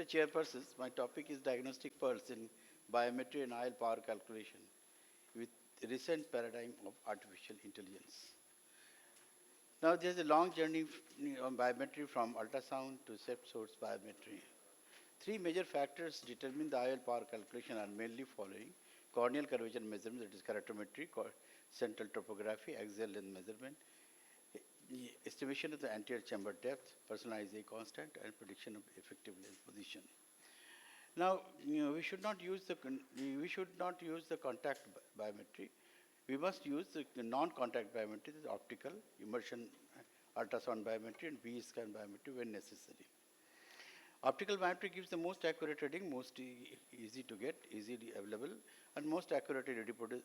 Respected chairpersons, my topic is diagnostic pearls in biometry and IOL power calculation with recent paradigm of artificial intelligence. Now there's a long journey on biometry from ultrasound to set source biometry. Three major factors determine the IOL power calculation are mainly following: corneal curvature measurement, that is keratometry, central topography, axial length measurement, estimation of the anterior chamber depth, personalized A constant, and prediction of effective lens position. Now, we should not use the contact biometry. We must use the non-contact biometry, the optical, immersion, ultrasound biometry, and V-scan biometry when necessary. Optical biometry gives the most accurate reading, most easy to get, easily available, and most accurately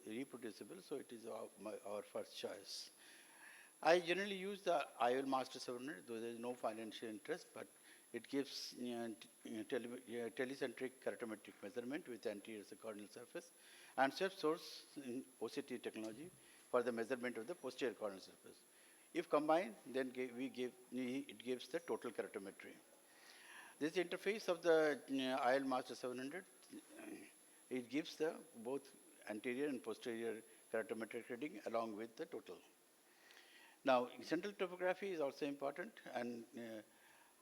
reproducible. So it is our first choice. I generally use the IOL Master 700, though there is no financial interest, but it gives telecentric keratometric measurement with anterior corneal surface and self-source in OCT technology for the measurement of the posterior corneal surface. If combined, then it gives the total keratometry. This interface of the IOL Master 700, it gives the both anterior and posterior keratometric reading along with the total. Now, central topography is also important, and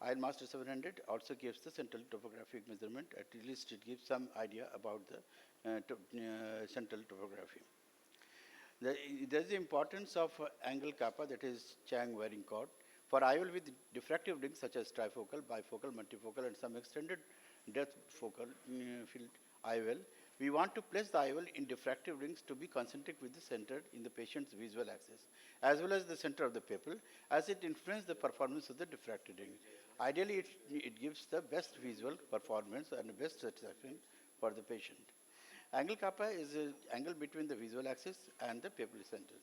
IOL Master 700 also gives the central topographic measurement. At least it gives some idea about the central topography. There is the importance of angle kappa, that is Chang varying chord. For IOL with diffractive rings such as trifocal, bifocal, multifocal, and some extended depth focal field IOL, we want to place the IOL in diffractive rings to be concentric with the center in the patient's visual axis, as well as the center of the pupil, as it influences the performance of the diffracted ring. Ideally, it gives the best visual performance and the best satisfaction for the patient. Angle kappa is an angle between the visual axis and the pupil center.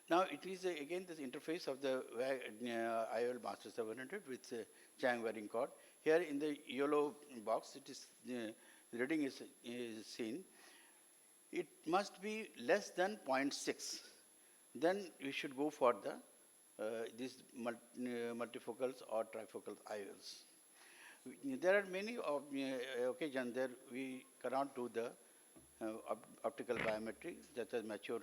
Now, it is again this interface of the IOL Master 700 with Chang varying chord. Here in the yellow box, it is the reading is seen. It must be less than 0.6. Then you should go for the these multifocals or trifocal IOLs. There are many occasions there we cannot do the optical biometry, such as mature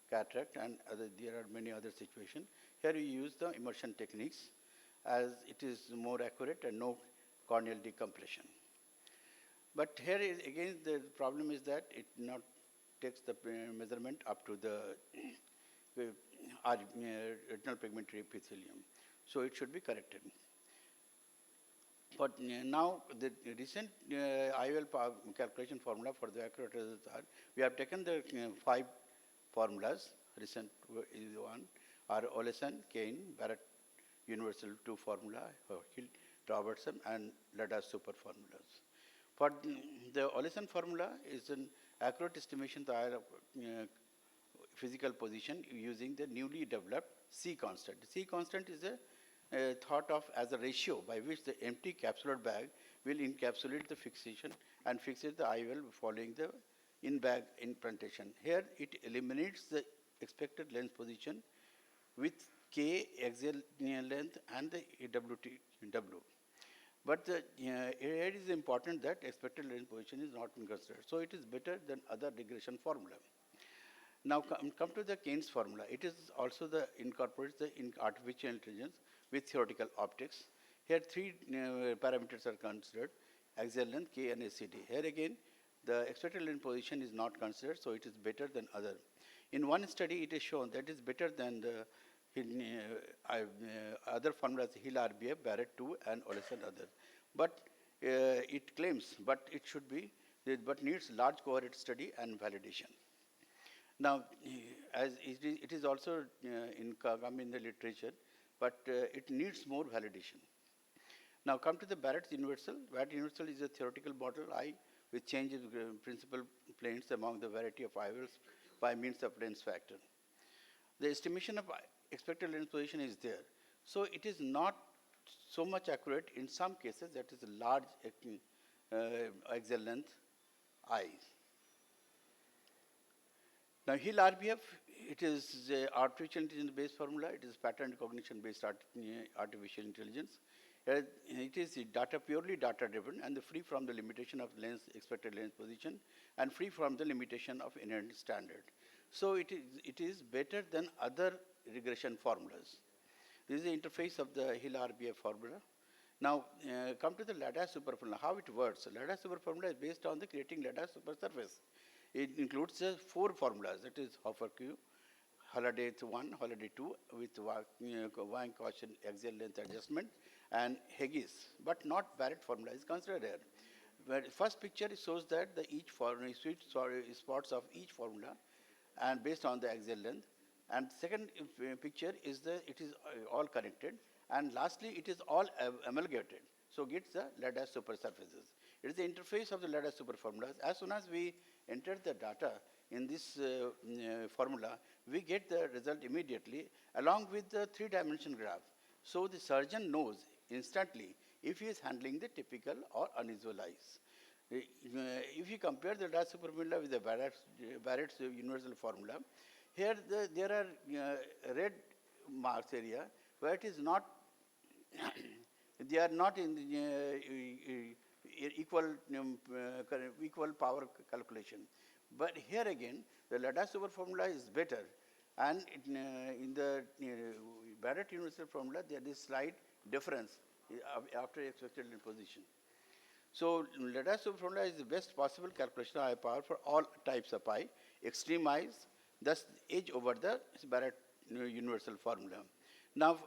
cataract, and there are many other situations. Here we use the immersion techniques, as it is more accurate and no corneal decompression. But here is, again, the problem is that it not takes the measurement up to the retinal pigmentary epithelium. So it should be corrected. But now the recent IOL calculation formula for the accurate results are, we have taken the 5 formulas. Recent is one are Oleson, Kane, Barrett Universal 2 formula, Hill, Robertson, and Lada super formulas. For the Oleson formula is an accurate estimation of the physical position using the newly developed C constant. The C constant is thought of as a ratio by which the empty capsular bag will encapsulate the fixation and fixate the IOL following the in-bag implantation. Here it eliminates the expected lens position with K axial length and the W. But here it is important that expected lens position is not considered. So it is better than other regression formula. Now come to the Keynes formula. It is also incorporates the artificial intelligence with theoretical optics. Here 3 parameters are considered: axial length, K, and ACD. Here again, the expected lens position is not considered, so it is better than other. In one study, it is shown that it is better than the other formulas, Hill RBF, Barrett 2, and Oleson other. But it claims, but it should be, but needs large cohort study and validation. Now, as it is also in the literature, but it needs more validation. Now come to the Barrett's Universal. Barrett Universal is a theoretical model I with change in principal planes among the variety of IOLs by means of lens factor. The estimation of expected lens position is there. So it is not so much accurate in some cases, that is a large axial length I. Now Hill RBF, it is artificial intelligence based formula. It is pattern recognition based artificial intelligence. It is data purely data driven and free from the limitation of lens expected lens position and free from the limitation of inherent standard. So it is better than other regression formulas. This is the interface of the Hill RBF formula. Now, come to the lattice super formula, how it works. Lattice super formula is based on the creating lattice super surface. It includes 4 formulas, that is Hofer Q, Holiday 1, Holiday 2 with Wang Cauchy axial length adjustment and Hegis, but not Barrett formula is considered here. But first picture shows that the each formula, sweet spots of each formula and based on the axial length. And second picture is it is all connected. And lastly, it is all amalgamated. So gets the lattice super surfaces. It is the interface of the lattice super formulas. As soon as we enter the data in this formula, we get the result immediately along with the 3-dimensional graph. So the surgeon knows instantly if he is handling the typical or unusual eyes. If you compare the lattice super formula with the Barrett's universal formula, here there are red marks area where it is not, they are not in the, equal power calculation. But here again, the lattice super formula is better, and in the Barrett universal formula, there is slight difference after expected position. So lattice super formula is the best possible calculation of eye power for all types of eye, extreme eyes, thus edge over the Barrett universal formula. Now,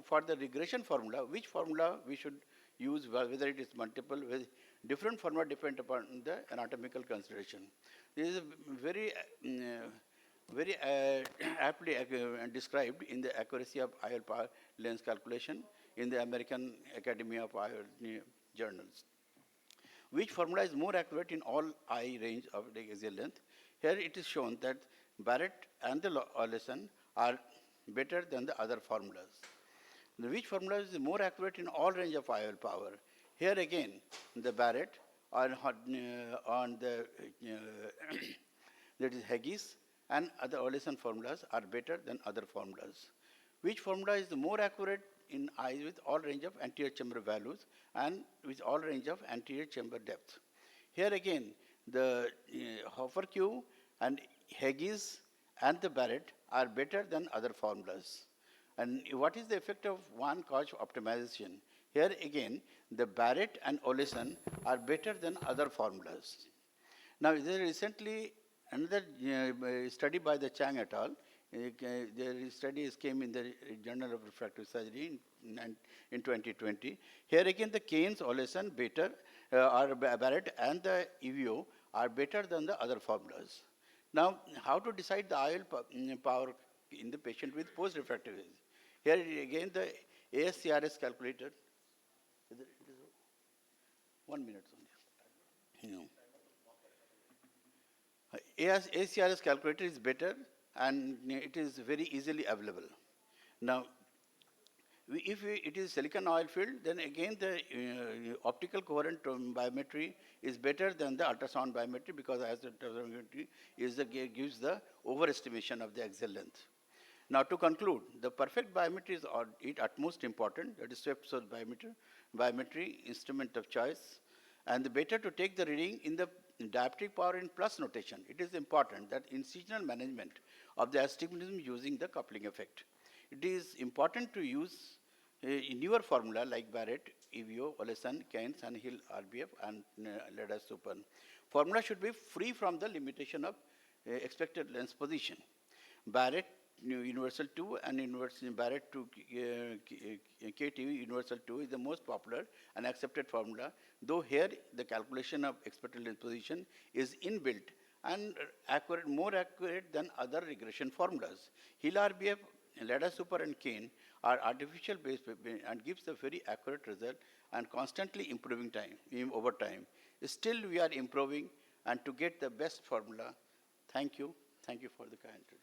for the regression formula, which formula we should use, whether it is multiple, with different formula depend upon the anatomical consideration. This is very, very aptly described in the accuracy of IOL power lens calculation in the American Academy of IOL journals. Which formula is more accurate in all eye range of the axial length? Here it is shown that Barrett and the Olesen are better than the other formulas. Which formula is more accurate in all range of IOL power? Here again, the Barrett on the that is Hegis and other Olesen formulas are better than other formulas. Which formula is the more accurate in eyes with all range of anterior chamber values and with all range of anterior chamber depth? Here again, the Hofer Q and Hegis and the Barrett are better than other formulas. And what is the effect of one Cauchy optimization? Here again, the Barrett and Olesen are better than other formulas. Now, there recently another study by the Chang et al. The studies came in the Journal of Refractive Surgery in 2020. Here again, the Keynes, Olesen, better, or Barrett and the EVO are better than the other formulas. Now, how to decide the IOL power in the patient with post-refractive age? Here again, the ASCRS calculator. 1 minute only. No. ASCRS calculator is better and it is very easily available. Now, if it is silicon oil filled, then again the optical coherent biometry is better than the ultrasound biometry because as the biometry gives the overestimation of the axial length. Now to conclude, the perfect biometry is at utmost important, that is swept source biometry, instrument of choice, and the better to take the reading in the dioptric power in plus notation. It is important that incisional management of the astigmatism using the coupling effect. It is important to use a newer formula like Barrett, EVO, Olesen, Keynes, and Hill RBF, and lattice super. Formula should be free from the limitation of expected lens position. Barrett universal 2 and Barrett to KT universal 2 is the most popular and accepted formula, though here the calculation of expected lens position is inbuilt and more accurate than other regression formulas. Hill RBF, lattice super and Keynes are artificial based and gives a very accurate result and constantly improving over time. Still we are improving and to get the best formula. Thank you. Thank you for the kind attention.